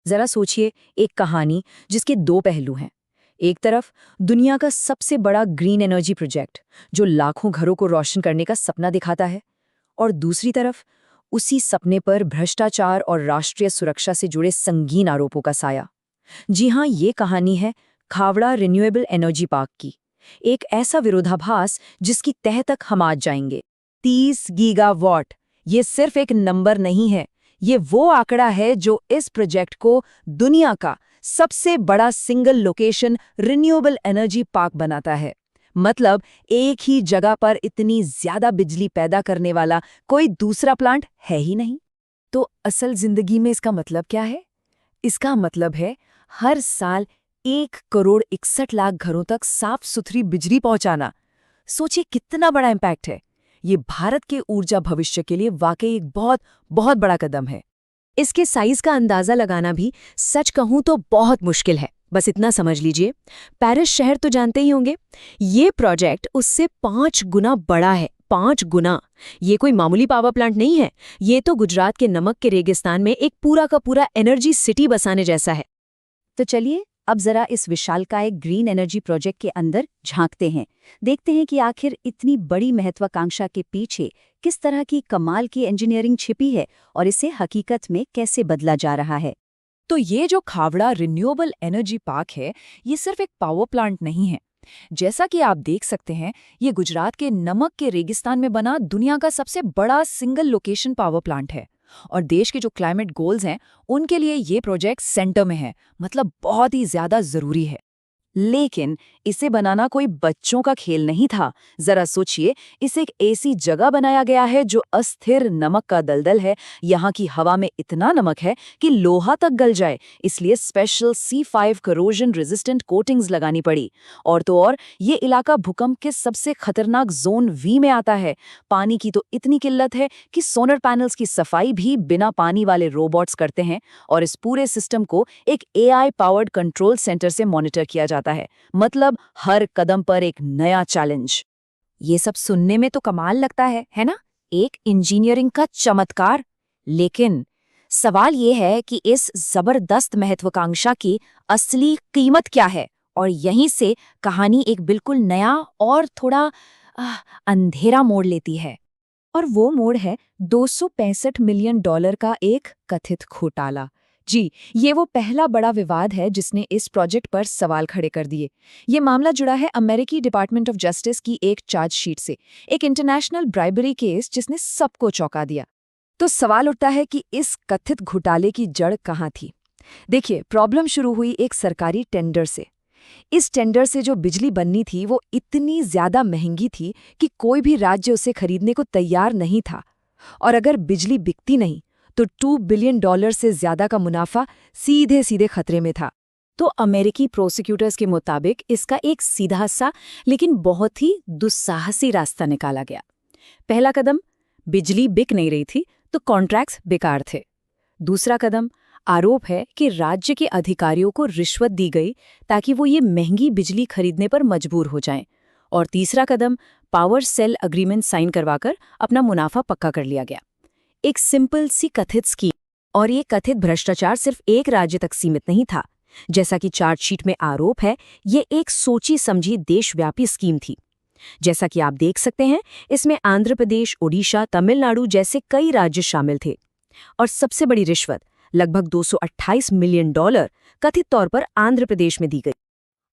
जरा सोचिए, एक कहानी जिसके दो पहलू हैं। एक तरफ दुनिया का सबसे बड़ा ग्रीन एनर्जी प्रोजेक्ट जो लाखों घरों को रोशन करने का सपना दिखाता है, और दूसरी तरफ उसी सपने पर भ्रष्टाचार और राष्ट्रीय सुरक्षा से जुड़े संगीन आरोपों का साया। जी हाँ, ये कहानी है खावड़ा रिन्यूएबल एनर्जी पार्क की। एक ऐसा विरोधाभास जिसकी तह तक हम आज जाएंगे। 30 गीगावाट, ये सिर्फ एक नंबर नहीं है, ये वो आंकड़ा है जो इस प्रोजेक्ट को दुनिया का सबसे बड़ा single location renewable energy park बनाता है। मतलब एक ही जगह पर इतनी ज्यादा बिजली पैदा करने वाला कोई दूसरा प्लांट है ही नहीं। तो असल जिंदगी में इसका मतलब क्या है? इसका मतलब है हर साल 1 करोड़ 61 लाख घरों तक साफ सुथरी बिजली पहुंचाना। सोचिए कितना बड़ा इम्पैक्ट है। ये भारत के ऊर्जा भविष्य के लिए वाकई एक बहुत बहुत बड़ा कदम है। इसके साइज का अंदाजा लगाना भी सच कहूं तो बहुत मुश्किल है। बस इतना समझ लीजिए, पेरिस शहर तो जानते ही होंगे, ये प्रोजेक्ट उससे 5 गुना बड़ा है। 5 गुना। ये कोई मामूली पावर प्लांट नहीं है, ये तो गुजरात के नमक के रेगिस्तान में एक पूरा का पूरा एनर्जी सिटी बसाने जैसा है। तो चलिए अब जरा इस विशालकाय ग्रीन एनर्जी प्रोजेक्ट के अंदर झांकते हैं। देखते हैं कि आखिर इतनी बड़ी महत्वाकांक्षा के पीछे किस तरह की कमाल की इंजीनियरिंग छिपी है और इसे हकीकत में कैसे बदला जा रहा है। तो ये जो खावड़ा रिन्यूएबल एनर्जी पार्क है, ये सिर्फ एक पावर प्लांट नहीं है। जैसा कि आप देख सकते हैं, ये गुजरात के नमक के रेगिस्तान में बना दुनिया का सबसे बड़ा सिंगल लोकेशन पावर प्लांट है। और देश के जो क्लाइमेट गोल्स हैं, उनके लिए ये प्रोजेक्ट सेंटर में है, मतलब बहुत ही ज्यादा जरूरी है। लेकिन इसे बनाना कोई बच्चों का खेल नहीं था। जरा सोचिए, इसे एक ऐसी जगह बनाया गया है जो अस्थिर नमक का दलदल है। यहाँ की हवा में इतना नमक है कि लोहा तक गल जाए, इसलिए special C5 corrosion resistant coatings लगानी पड़ी। और तो और ये इलाका भूकंप के सबसे खतरनाक जोन V में आता है। पानी की तो इतनी किल्लत है कि सोलर पैनल्स की सफाई भी बिना पानी वाले रोबोट्स करते हैं, और इस पूरे सिस्टम को एक AI पावर्ड कंट्रोल सेंटर से मॉनिटर किया जाता है। मतलब हर कदम पर एक नया चैलेंज। ये सब सुनने में तो कमाल लगता है ना? एक इंजीनियरिंग का चमत्कार। लेकिन सवाल ये है कि इस जबरदस्त महत्वाकांक्षा की असली कीमत क्या है? और यहीं से कहानी एक बिल्कुल नया और थोड़ा अंधेरा मोड़ लेती है। और वो मोड़ है $265 मिलियन का एक कथित घोटाला। जी, ये वो पहला बड़ा विवाद है जिसने इस प्रोजेक्ट पर सवाल खड़े कर दिए। ये मामला जुड़ा है अमेरिकी डिपार्टमेंट ऑफ जस्टिस की एक चार्जशीट से, एक इंटरनेशनल ब्राइबरी केस जिसने सबको चौंका दिया। तो सवाल उठता है कि इस कथित घोटाले की जड़ कहाँ थी? देखिए, प्रॉब्लम शुरू हुई एक सरकारी टेंडर से। इस टेंडर से जो बिजली बननी थी वो इतनी ज्यादा महंगी थी कि कोई भी राज्य उसे खरीदने को तैयार नहीं था। और अगर बिजली बिकती नहीं तो $2 बिलियन से ज्यादा का मुनाफा सीधे सीधे खतरे में था। तो अमेरिकी प्रोसिक्यूटर्स के मुताबिक इसका एक सीधा सा लेकिन बहुत ही दुस्साहसी रास्ता निकाला गया। पहला कदम, बिजली बिक नहीं रही थी तो कॉन्ट्रैक्ट्स बेकार थे। दूसरा कदम, आरोप है कि राज्य के अधिकारियों को रिश्वत दी गई ताकि वो ये महंगी बिजली खरीदने पर मजबूर हो जाएं। और तीसरा कदम, पावर सेल अग्रीमेंट साइन करवाकर अपना मुनाफा पक्का कर लिया गया। एक सिंपल सी कथित स्कीम। और ये कथित भ्रष्टाचार सिर्फ एक राज्य तक सीमित नहीं था। जैसा कि चार्जशीट में आरोप है, ये एक सोची समझी देशव्यापी स्कीम थी। जैसा कि आप देख सकते हैं, इसमें आंध्र प्रदेश, ओडिशा, तमिलनाडु जैसे कई राज्य शामिल थे। और सबसे बड़ी रिश्वत लगभग $228 मिलियन कथित तौर पर आंध्र प्रदेश में दी गई।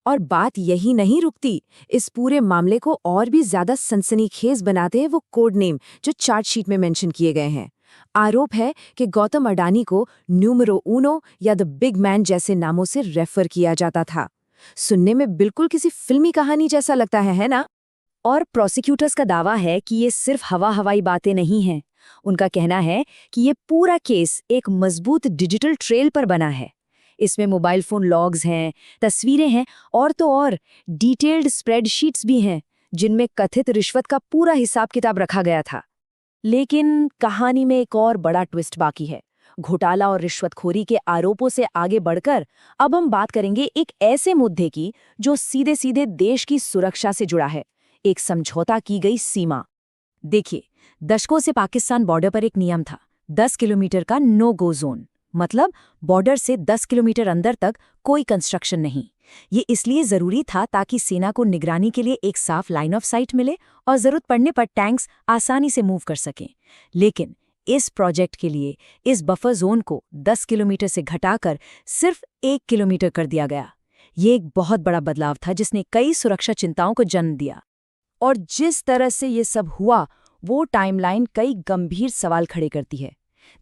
और बात यही नहीं रुकती, इस पूरे मामले को और भी ज्यादा सनसनीखेज बनाते हैं वो कोड नेम जो चार्जशीट में मेंशन किए गए हैं। आरोप है कि गौतम अडानी को न्यूमेरो उनो या द बिग मैन जैसे नामों से रेफर किया जाता था। सुनने में बिल्कुल किसी फिल्मी कहानी जैसा लगता है ना? और प्रोसिक्यूटर्स का दावा है कि ये सिर्फ हवाई बातें नहीं हैं। उनका कहना है कि ये पूरा केस एक मजबूत डिजिटल ट्रेल पर बना है। इसमें मोबाइल फोन लॉग्स हैं, तस्वीरें हैं, और तो और डिटेल्ड स्प्रेडशीट्स भी हैं जिनमें कथित रिश्वत का पूरा हिसाब किताब रखा गया था। लेकिन कहानी में एक और बड़ा ट्विस्ट बाकी है। घोटाला और रिश्वतखोरी के आरोपों से आगे बढ़कर अब हम बात करेंगे एक ऐसे मुद्दे की जो सीधे सीधे देश की सुरक्षा से जुड़ा है, एक समझौता की गई सीमा। देखिए, दशकों से पाकिस्तान बॉर्डर पर एक नियम था, 10 किलोमीटर का नो गो जोन। मतलब बॉर्डर से 10 किलोमीटर अंदर तक कोई कंस्ट्रक्शन नहीं। ये इसलिए जरूरी था ताकि सेना को निगरानी के लिए एक साफ लाइन ऑफ साइट मिले और जरूरत पड़ने पर टैंक्स आसानी से मूव कर सकें। लेकिन इस प्रोजेक्ट के लिए इस बफर जोन को 10 किलोमीटर से घटाकर सिर्फ 1 किलोमीटर कर दिया गया। ये एक बहुत बड़ा बदलाव था जिसने कई सुरक्षा चिंताओं को जन्म दिया। और जिस तरह से ये सब हुआ वो टाइमलाइन कई गंभीर सवाल खड़े करती है।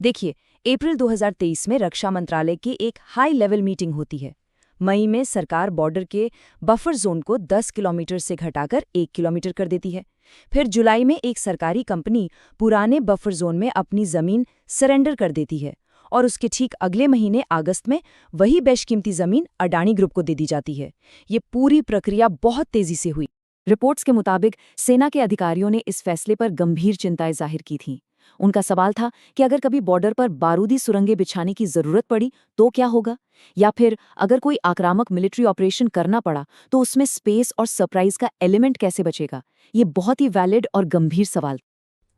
देखिए, अप्रैल 2023 में रक्षा मंत्रालय की एक हाई लेवल मीटिंग होती है। मई में सरकार बॉर्डर के बफर जोन को 10 किलोमीटर से घटाकर 1 किलोमीटर कर देती है। फिर जुलाई में एक सरकारी कंपनी पुराने बफर जोन में अपनी जमीन सरेंडर कर देती है और उसके ठीक अगले महीने अगस्त में वही बेशकीमती जमीन अडानी ग्रुप को दे दी जाती है। ये पूरी प्रक्रिया बहुत तेजी से हुई। रिपोर्ट्स के मुताबिक सेना के अधिकारियों ने इस फैसले पर गंभीर चिंताएं जाहिर की थीं। उनका सवाल था कि अगर कभी बॉर्डर पर बारूदी सुरंगें बिछाने की जरूरत पड़ी तो क्या होगा, या फिर अगर कोई आक्रामक मिलिट्री ऑपरेशन करना पड़ा तो उसमें स्पेस और सरप्राइज का एलिमेंट कैसे बचेगा। ये बहुत ही वैलिड और गंभीर सवाल।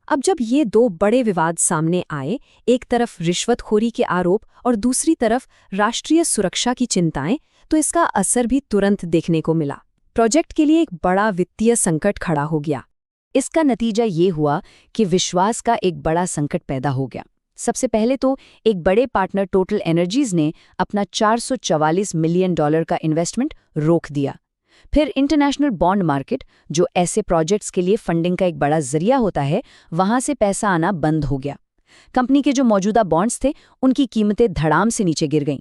अब जब ये दो बड़े विवाद सामने आए, एक तरफ रिश्वतखोरी के आरोप और दूसरी तरफ राष्ट्रीय सुरक्षा की चिंताएं, तो इसका असर भी तुरंत देखने को मिला। प्रोजेक्ट के लिए एक बड़ा वित्तीय संकट खड़ा हो गया। इसका नतीजा ये हुआ कि विश्वास का एक बड़ा संकट पैदा हो गया। सबसे पहले तो एक बड़े पार्टनर टोटल एनर्जीज ने अपना $444 मिलियन का इन्वेस्टमेंट रोक दिया। फिर इंटरनेशनल बॉन्ड मार्केट, जो ऐसे प्रोजेक्ट्स के लिए फंडिंग का एक बड़ा जरिया होता है, वहां से पैसा आना बंद हो गया। कंपनी के जो मौजूदा बॉन्ड्स थे उनकी कीमतें धड़ाम से नीचे गिर गईं।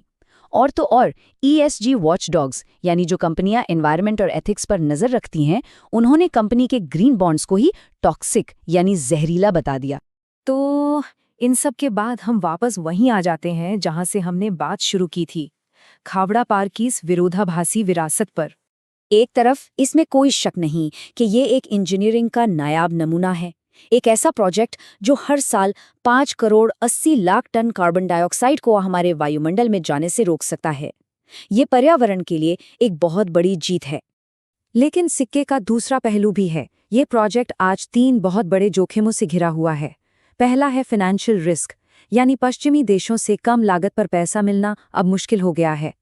और तो और ESG वॉचडॉग्स, यानी जो कंपनियां एनवायरनमेंट और एथिक्स पर नजर रखती हैं, उन्होंने कंपनी के ग्रीन बॉन्ड्स को ही टॉक्सिक यानी जहरीला बता दिया। तो इन सब के बाद हम वापस वहीं आ जाते हैं जहां से हमने बात शुरू की थी, खावड़ा पार की इस विरोधाभासी विरासत पर। एक तरफ इसमें कोई शक नहीं कि ये एक इंजीनियरिंग का नायाब नमूना है, एक ऐसा प्रोजेक्ट जो हर साल 5 crore 80 lakh ton carbon dioxide को हमारे वायुमंडल में जाने से रोक सकता है। ये पर्यावरण के लिए एक बहुत बड़ी जीत है। लेकिन सिक्के का दूसरा पहलू भी है। ये प्रोजेक्ट आज 3 बहुत बड़े जोखिमों से घिरा हुआ है। पहला है फाइनेंशियल रिस्क, यानी पश्चिमी देशों से कम लागत पर पैसा मिलना अब मुश्किल हो गया है।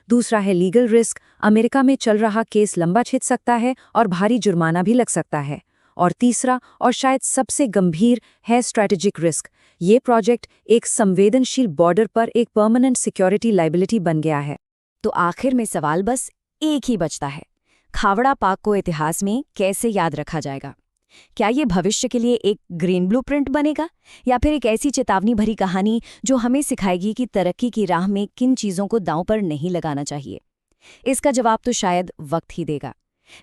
दूसरा है लीगल रिस्क, अमेरिका में चल रहा केस लंबा खिंच सकता है और भारी जुर्माना भी लग सकता है। और तीसरा और शायद सबसे गंभीर है स्ट्रैटेजिक रिस्क। ये प्रोजेक्ट एक संवेदनशील बॉर्डर पर एक परमानेंट सिक्योरिटी लायबिलिटी बन गया है। तो आखिर में सवाल बस एक ही बचता है, खावड़ा पाक को इतिहास में कैसे याद रखा जाएगा? क्या ये भविष्य के लिए एक ग्रीन ब्लूप्रिंट बनेगा, या फिर एक ऐसी चेतावनी भरी कहानी जो हमें सिखाएगी कि तरक्की की राह में किन चीज़ों को दांव पर नहीं लगाना चाहिए? इसका जवाब तो शायद वक्त ही देगा।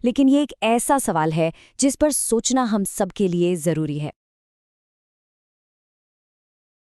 लेकिन ये एक ऐसा सवाल है जिस पर सोचना हम सबके लिए ज़रूरी है।